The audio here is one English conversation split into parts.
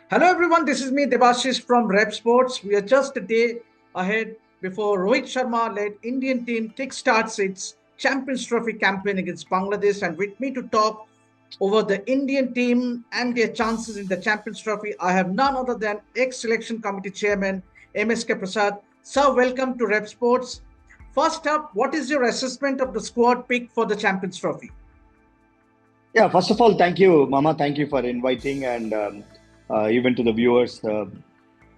Hello everyone, this is me Debashish from Rep Sports. We are just a day ahead before Rohit Sharma led Indian team kickstarts its Champions Trophy campaign against Bangladesh, and with me to talk over the Indian team and their chances in the Champions Trophy, I have none other than ex-selection committee chairman MSK Prasad. Sir, welcome to Rep Sports. First up, what is your assessment of the squad pick for the Champions Trophy? Yeah, first of all, thank you, Mama. Thank you for inviting and even to the viewers.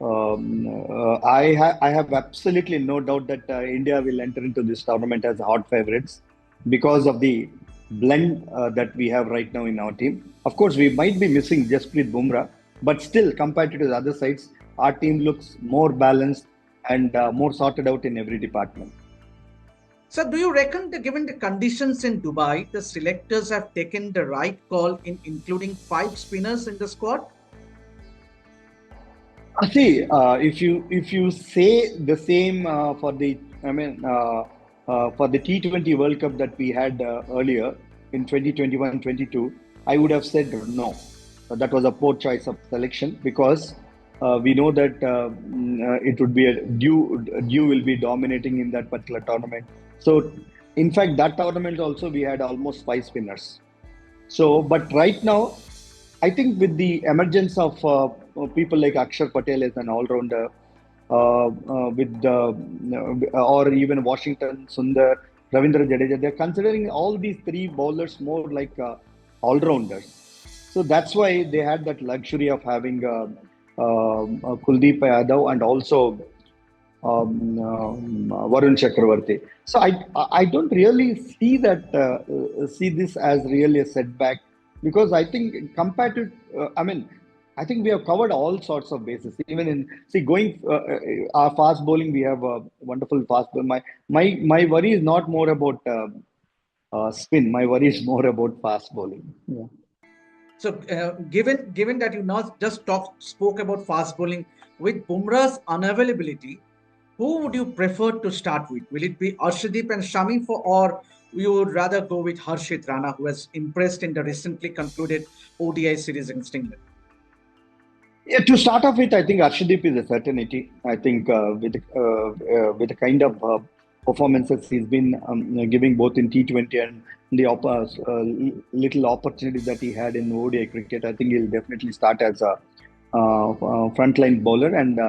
I have absolutely no doubt that India will enter into this tournament as hot favorites because of the blend that we have right now in our team. Of course, we might be missing Jasprit Bumrah, but still, compared to the other sides, our team looks more balanced and more sorted out in every department. So, do you reckon that given the conditions in Dubai, the selectors have taken the right call in including five spinners in the squad? See, if you say the same for the, for the T20 World Cup that we had earlier in 2021-22, I would have said no. That was a poor choice of selection because we know that it would be a dew will be dominating in that particular tournament. So, in fact, that tournament also we had almost five spinners. So, but right now, I think with the emergence of people like Akshar Patel as an all-rounder, or even Washington, Sundar, Ravindra Jadeja, they're considering all these three bowlers more like all-rounders. So that's why they had that luxury of having Kuldeep Yadav and also Varun Chakravarti. So I don't really see this as really a setback because I think compared to I think we have covered all sorts of bases. Even in see going our fast bowling, we have a wonderful fast bowling. My worry is not more about spin. My worry is more about fast bowling. Yeah. So, given that you not just spoke about fast bowling, with Bumrah's unavailability, who would you prefer to start with? Will it be Arshdeep and Shami or you would rather go with Harshit Rana, who has impressed in the recently concluded ODI series against England? Yeah, to start off with, I think Arshdeep is a certainty. I think with the kind of performances he's been giving both in T20 and the little opportunities that he had in ODI cricket, I think he'll definitely start as a frontline bowler. And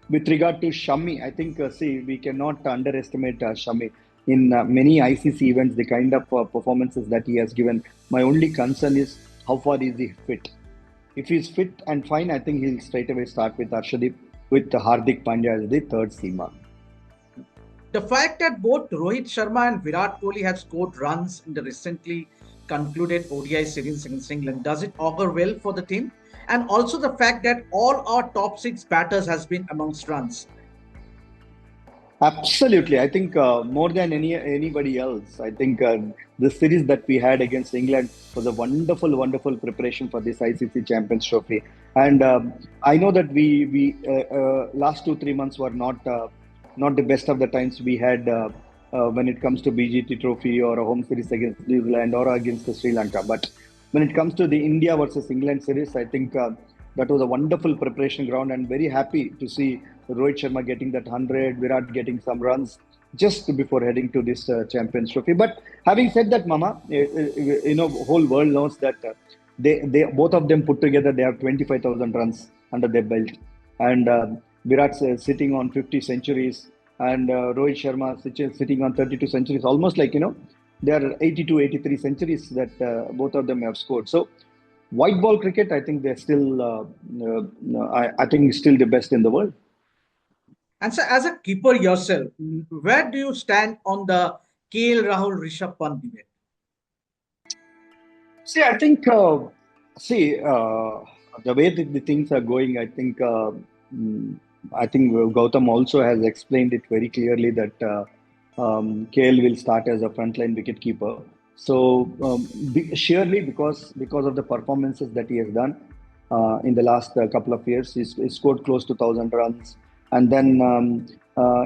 with regard to Shami, I think see we cannot underestimate Shami in many ICC events. The kind of performances that he has given. My only concern is how far is he fit. If he's fit and fine, I think he'll straight away start with Arshdeep with Hardik Pandya as the third seamer. The fact that both Rohit Sharma and Virat Kohli have scored runs in the recently concluded ODI series against England, does it augur well for the team? And also the fact that all our top six batters has been amongst runs. Absolutely, I think more than anybody else, I think the series that we had against England was a wonderful preparation for this ICC Champions Trophy. And I know that we last 2 3 months were not the best of the times we had when it comes to BGT Trophy or a home series against New Zealand or against Sri Lanka. But when it comes to the India versus England series, I think that was a wonderful preparation ground and very happy to see Rohit Sharma getting that 100, Virat getting some runs just before heading to this Champions Trophy. But having said that, Mama, whole world knows that they both of them put together they have 25,000 runs under their belt, and Virat's sitting on 50 centuries, and Rohit Sharma sitting on 32 centuries, almost like there are 82, 83 centuries that both of them have scored. So white ball cricket, I think they're still, I think still the best in the world. And so, as a keeper yourself, where do you stand on the KL Rahul Rishabh Pant debate? See, I think, the way that the things are going, mm, I think Gautam also has explained it very clearly that KL will start as a frontline wicket keeper. So surely because of the performances that he has done in the last couple of years, he's scored close to 1,000 runs, and then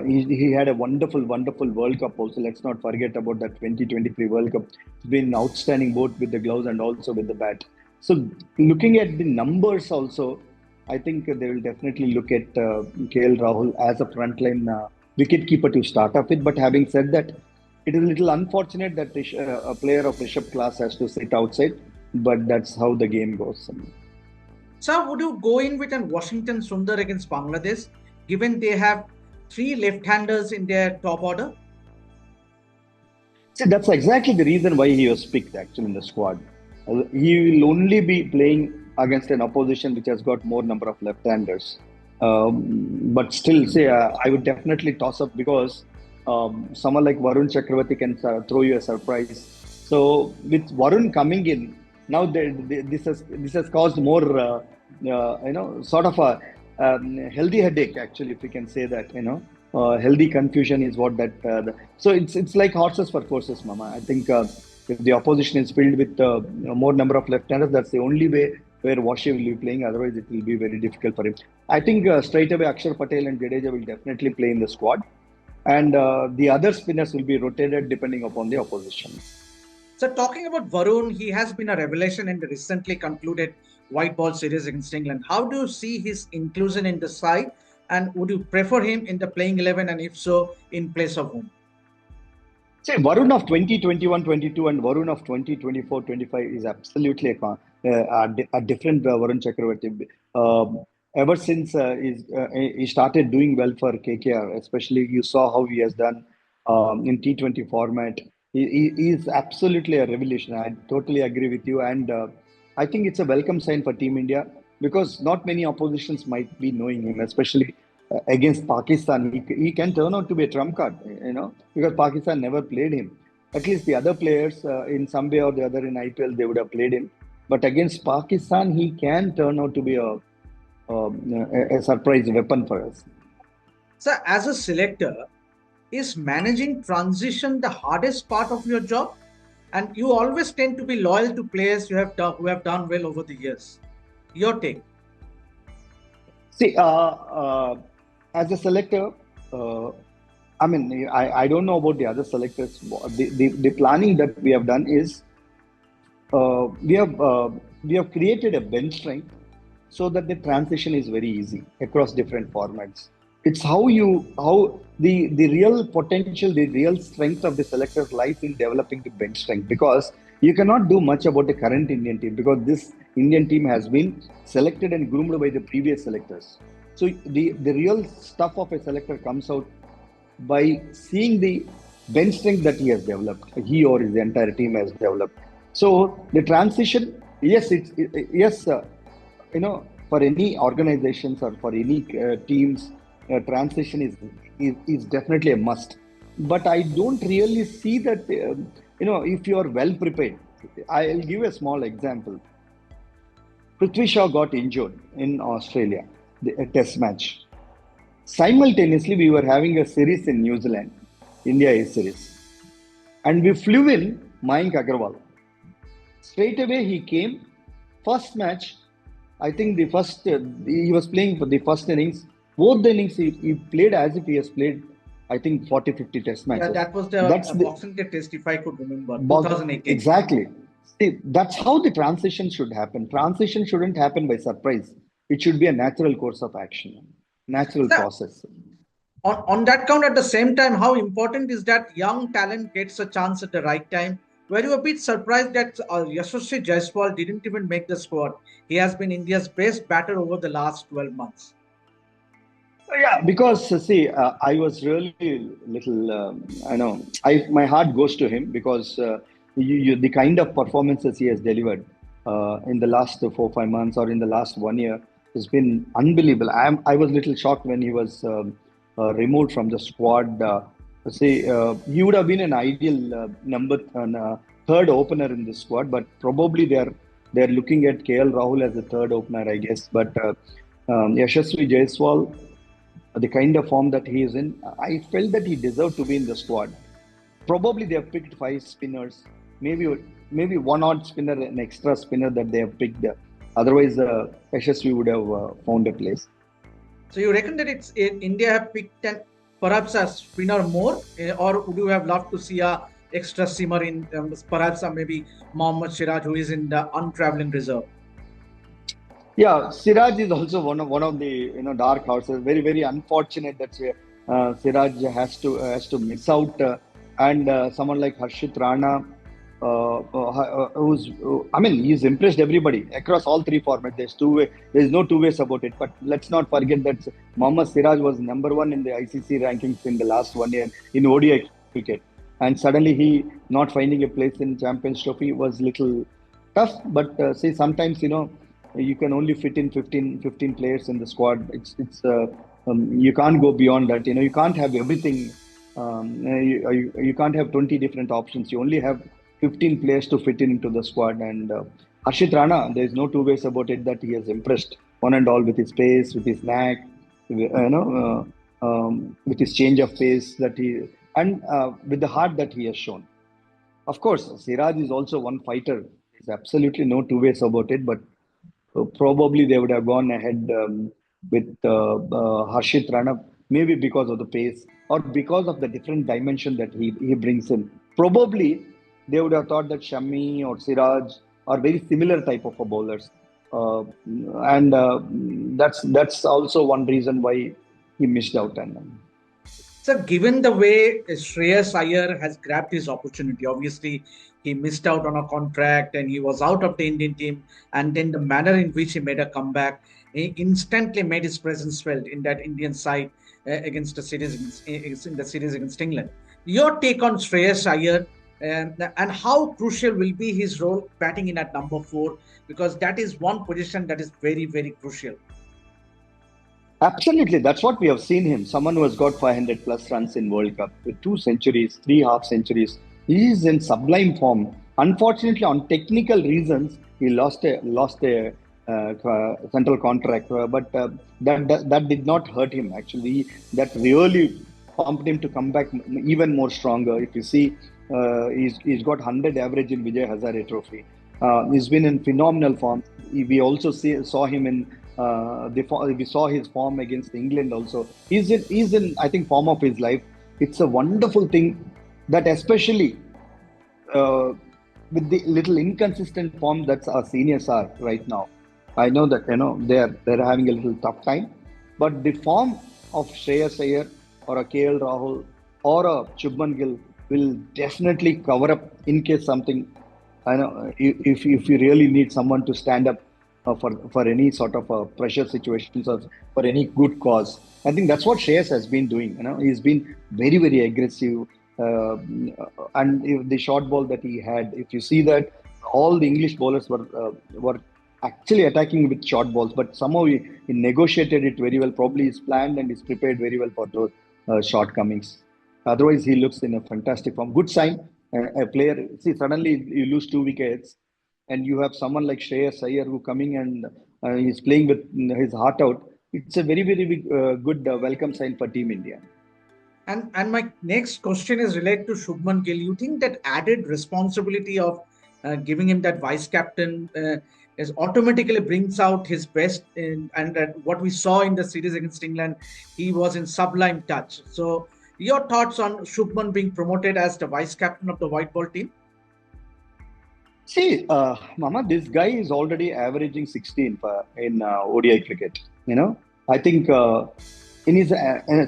he had a wonderful World Cup also. Let's not forget about that 2023 World Cup. It's been outstanding both with the gloves and also with the bat. So looking at the numbers also, I think they will definitely look at KL Rahul as a frontline wicket keeper to start off with. But having said that, it is a little unfortunate that a player of Rishabh class has to sit outside. But that's how the game goes. Sir, would you go in with an Washington Sundar against Bangladesh, given they have three left-handers in their top order? See, that's exactly the reason why he was picked actually in the squad. He will only be playing against an opposition which has got more number of left-handers. But still, say I would definitely toss up because someone like Varun Chakravarti can throw you a surprise. So with Varun coming in now, this has caused more sort of a healthy headache actually, if we can say that healthy confusion is what that. So it's like horses for courses, Mama. I think if the opposition is filled with more number of left-handers, that's the only way where Washi will be playing. Otherwise, it will be very difficult for him. I think straight away Akshar Patel and Jadeja will definitely play in the squad, and the other spinners will be rotated depending upon the opposition. So, talking about Varun, he has been a revelation in the recently concluded white ball series against England. How do you see his inclusion in the side, and would you prefer him in the playing 11, and if so, in place of whom? Say Varun of 2021-22 and Varun of 2024-25 is absolutely a different Varun Chakravarti. Ever since he started doing well for KKR, especially you saw how he has done in T20 format. He is absolutely a revelation. I totally agree with you, and I think it's a welcome sign for Team India because not many oppositions might be knowing him, especially against Pakistan. He can turn out to be a trump card, because Pakistan never played him. At least the other players, in some way or the other in IPL, they would have played him. But against Pakistan, he can turn out to be a surprise weapon for us. So, as a selector, is managing transition the hardest part of your job? And you always tend to be loyal to players who have done well over the years. Your take? See, as a selector, uh, I mean, I don't know about the other selectors. The planning that we have done is uh, we have uh, we have created a bench strength so that the transition is very easy across different formats. It's how the real potential, the real strength of the selectors lies in developing the bench strength because you cannot do much about the current Indian team because this Indian team has been selected and groomed by the previous selectors. So the real stuff of a selector comes out by seeing the bench strength that he has developed, he or his entire team has developed. So the transition, yes, yes, for any organizations or for any teams, transition is definitely a must. But I don't really see that, if you are well prepared. I'll give a small example. Prithvi Shaw got injured in Australia, a test match. Simultaneously, we were having a series in New Zealand, India A series, and we flew in Mayank Agarwal. Straight away, he came. First match, I think the first he was playing for the first innings. Both the innings he played as if he has played, I think 40, 50 test Yeah, matches. that was the That's the Boxing Day test, if I could remember, 2018. exactly. See, that's how the transition should happen. Transition shouldn't happen by surprise. It should be a natural course of action, natural So, process. on that count, at the same time, how important is that young talent gets a chance at the right time? Were you a bit surprised that Yashasvi Jaiswal didn't even make the squad? He has been India's best batter over the last 12 months. Yeah, because see, I was really little. I know, my heart goes to him because the kind of performances he has delivered in the last 4 5 months or in the last 1 year has been unbelievable. I was little shocked when he was removed from the squad. See, he would have been an ideal third opener in the squad, but probably they're looking at KL Rahul as the third opener, I guess. But Yashasvi Jaiswal, the kind of form that he is in, I felt that he deserved to be in the squad. Probably they have picked five spinners, maybe one odd spinner, an extra spinner that they have picked. Otherwise, Yashasvi would have found a place. So you reckon that India have picked an perhaps a spinner more, or would you have loved to see a extra simmer in perhaps maybe Mohammad Siraj, who is in the untraveling reserve? Yeah, Siraj is also one of the dark horses. Very very unfortunate that Siraj has to miss out, and someone like Harshit Rana, I mean, he's impressed everybody across all three formats. There's no two ways about it. But let's not forget that Mohammad Siraj was number one in the ICC rankings in the last 1 year in ODI cricket, and suddenly he not finding a place in Champions Trophy was little tough. But see, sometimes you can only fit in 15 players in the squad. You can't go beyond that. You can't have everything. You can't have 20 different options. You only have 15 players to fit in into the squad. And Harshit Rana, there's no two ways about it that he has impressed one and all with his pace, with his knack, with his change of pace that he and with the heart that he has shown. Of course, Siraj is also one fighter. There's absolutely no two ways about it. But probably they would have gone ahead with Harshit Rana, maybe because of the pace or because of the different dimension that he brings in. Probably they would have thought that Shami or Siraj are very similar type of a bowlers, and that's also one reason why he missed out. And So, given the way Shreyas Iyer has grabbed his opportunity, obviously he missed out on a contract and he was out of the Indian team. And then the manner in which he made a comeback, he instantly made his presence felt in that Indian side against the series against England. Your take on Shreyas Iyer and how crucial will be his role batting in at number four, because that is one position that is very, very crucial. absolutely, that's what we have seen him. Someone who has got 500 plus runs in World Cup with two centuries, three half centuries. He is in sublime form. Unfortunately, on technical reasons, he lost a central contract, but that did not hurt him. Actually, that really pumped him to come back even more stronger. If you see, he's got 100 average in Vijay Hazare Trophy. He's been in phenomenal form. We also saw him in we saw his form against England also. He's in I think form of his life. It's a wonderful thing that especially uh, with the little inconsistent form that our seniors are right now. I know that they're having a little tough time, but the form of Shreyas Iyer or a KL Rahul or a Shubman Gill will definitely cover up in case something. I know if you really need someone to stand up for any sort of pressure situations or for any good cause. I think that's what Shreyas has been doing. He's been very very aggressive, uh, and the short ball that he had. If you see that all the English bowlers were actually attacking with short balls, but somehow he negotiated it very well. Probably he's planned and he's prepared very well for those shortcomings. Otherwise, he looks in a fantastic form. Good sign. A player, see, suddenly you lose 2 wickets, and you have someone like Shreyas Iyer who coming and he's playing with his heart out. It's a very, very big, good welcome sign for Team India. And my next question is related to Shubman Gill. You think that added responsibility of giving him that vice captain is automatically brings out his best and what we saw in the series against England, he was in sublime touch. So your thoughts on Shubman being promoted as the vice captain of the white ball team? See, Mama, this guy is already averaging 16 in ODI cricket. I think in his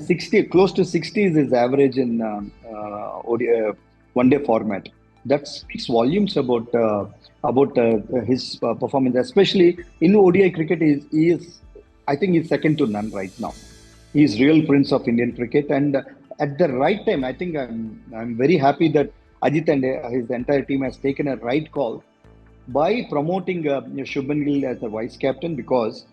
60, close to 60 is his average in ODI one day format. That speaks volumes about his performance, especially in ODI cricket. I think, he's second to none right now. He's real prince of Indian cricket, and at the right time, I think I'm very happy that Ajit and his entire team has taken a right call by promoting Shubman Gill as the vice captain, because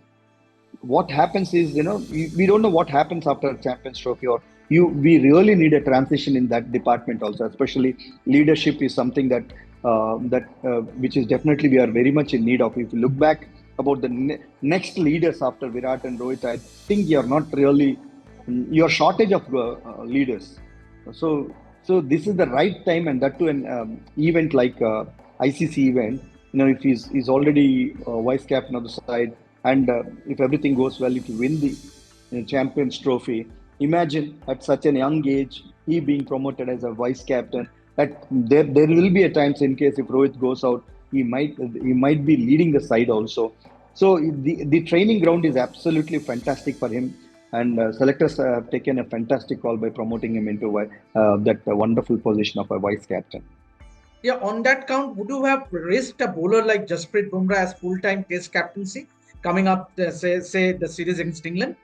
what happens is, we don't know what happens after Champions Trophy, or we really need a transition in that department also. Especially leadership is something that which is definitely we are very much in need of. If you look back about the next leaders after Virat and Rohit, I think you're shortage of leaders. So so this is the right time, and that to an event like ICC event. If he's already vice captain of the side, and if everything goes well, if you win the Champions Trophy, imagine at such a young age he being promoted as a vice captain. That there will be a times in case if Rohit goes out, he might be leading the side also. So the training ground is absolutely fantastic for him, and selectors have taken a fantastic call by promoting him into that wonderful position of a vice captain. Yeah, on that count, would you have risked a bowler like Jasprit Bumrah as full-time Test captaincy coming up, say the series against England?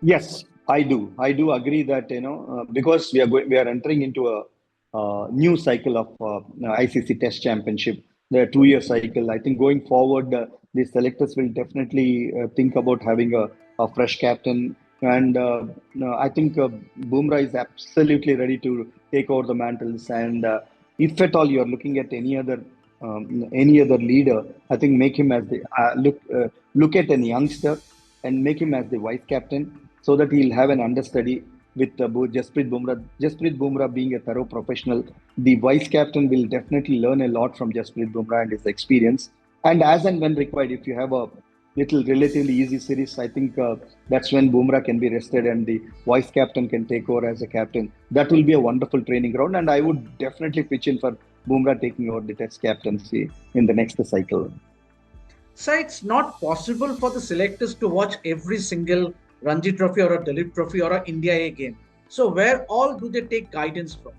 Yes, I do. I do agree that because we are entering into a new cycle of ICC Test Championship, the 2 year cycle. I think going forward, the selectors will definitely think about having a fresh captain, and no, I think Bumrah is absolutely ready to take over the mantles. And if at all you are looking at any other leader, I think make him as the look at a youngster and make him as the vice captain so that he'll have an understudy with Jasprit Bumrah. Jasprit Bumrah being a thorough professional, the vice captain will definitely learn a lot from Jasprit Bumrah and his experience. And as and when required, if you have a little relatively easy series, I think that's when Bumrah can be rested and the vice captain can take over as a captain. That will be a wonderful training ground, and I would definitely pitch in for Bumrah taking over the Test captaincy in the next cycle. So it's not possible for the selectors to watch every single Ranji Trophy or a Dalip Trophy or a India A game. So where all do they take guidance from,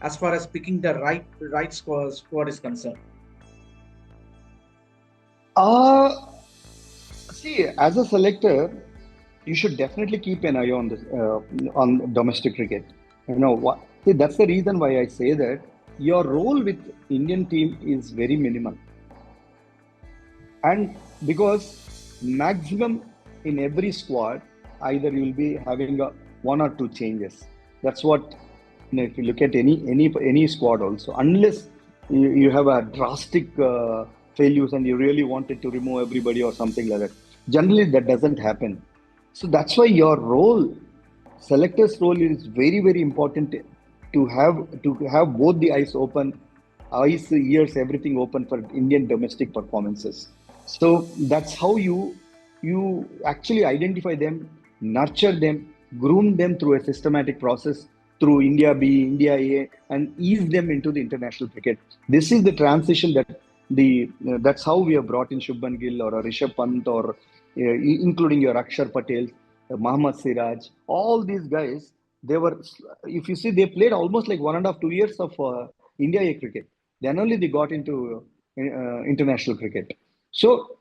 as far as picking the right squad is concerned? Uh, See, as a selector, you should definitely keep an eye on this on domestic cricket. You know what? See, that's the reason why I say that your role with Indian team is very minimal, and because maximum in every squad, either you will be having one or two changes. That's what if you look at any squad also, unless you have a drastic failures and you really wanted to remove everybody or something like that. Generally, that doesn't happen. So that's why your role, selector's role, is very very important to have both the eyes open, eyes, ears, everything open for Indian domestic performances. So that's how you actually identify them, nurture them, groom them through a systematic process through India B, India A, and ease them into the international cricket. This is the transition that's how we have brought in Shubman Gill or a Rishabh Pant or including your Akshar Patel, Mohammad Siraj, all these guys. They were, if you see, they played almost like 1.5 2 years of India A cricket. Then only they got into international cricket. So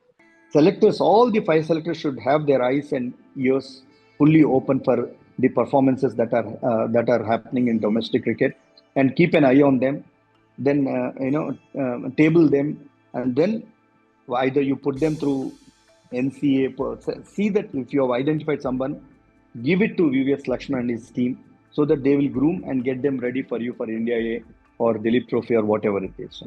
selectors, all the five selectors should have their eyes and ears fully open for the performances that are happening in domestic cricket, and keep an eye on them. Then table them, and then either you put them through NCA. See that if you have identified someone, give it to VVS Lakshman and his team so that they will groom and get them ready for you for India A or Dilip Trophy or whatever it is.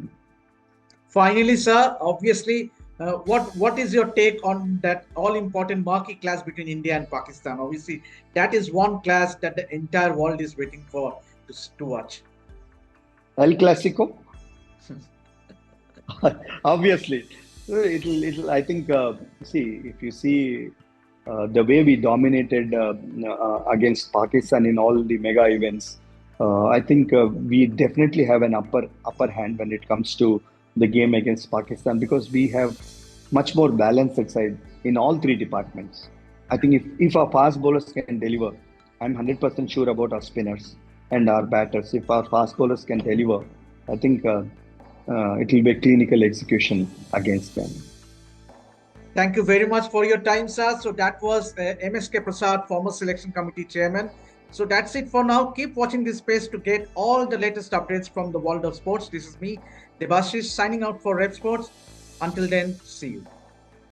Finally, sir, obviously, what is your take on that all important marquee clash between India and Pakistan? Obviously, that is one clash that the entire world is waiting for to watch. El Clasico, obviously, it'll. I think. See, if you see the way we dominated against Pakistan in all the mega events, I think we definitely have an upper hand when it comes to the game against Pakistan because we have much more balanced side in all three departments. I think if our fast bowlers can deliver, I'm 100% sure about our spinners and our batters. If our fast bowlers can deliver, I think it will be a clinical execution against them. Thank you very much for your time, sir. So that was MSK Prasad, former selection committee chairman. So that's it for now. Keep watching this space to get all the latest updates from the world of sports. This is me, Debashish, signing out for Rep Sports. Until then, see you.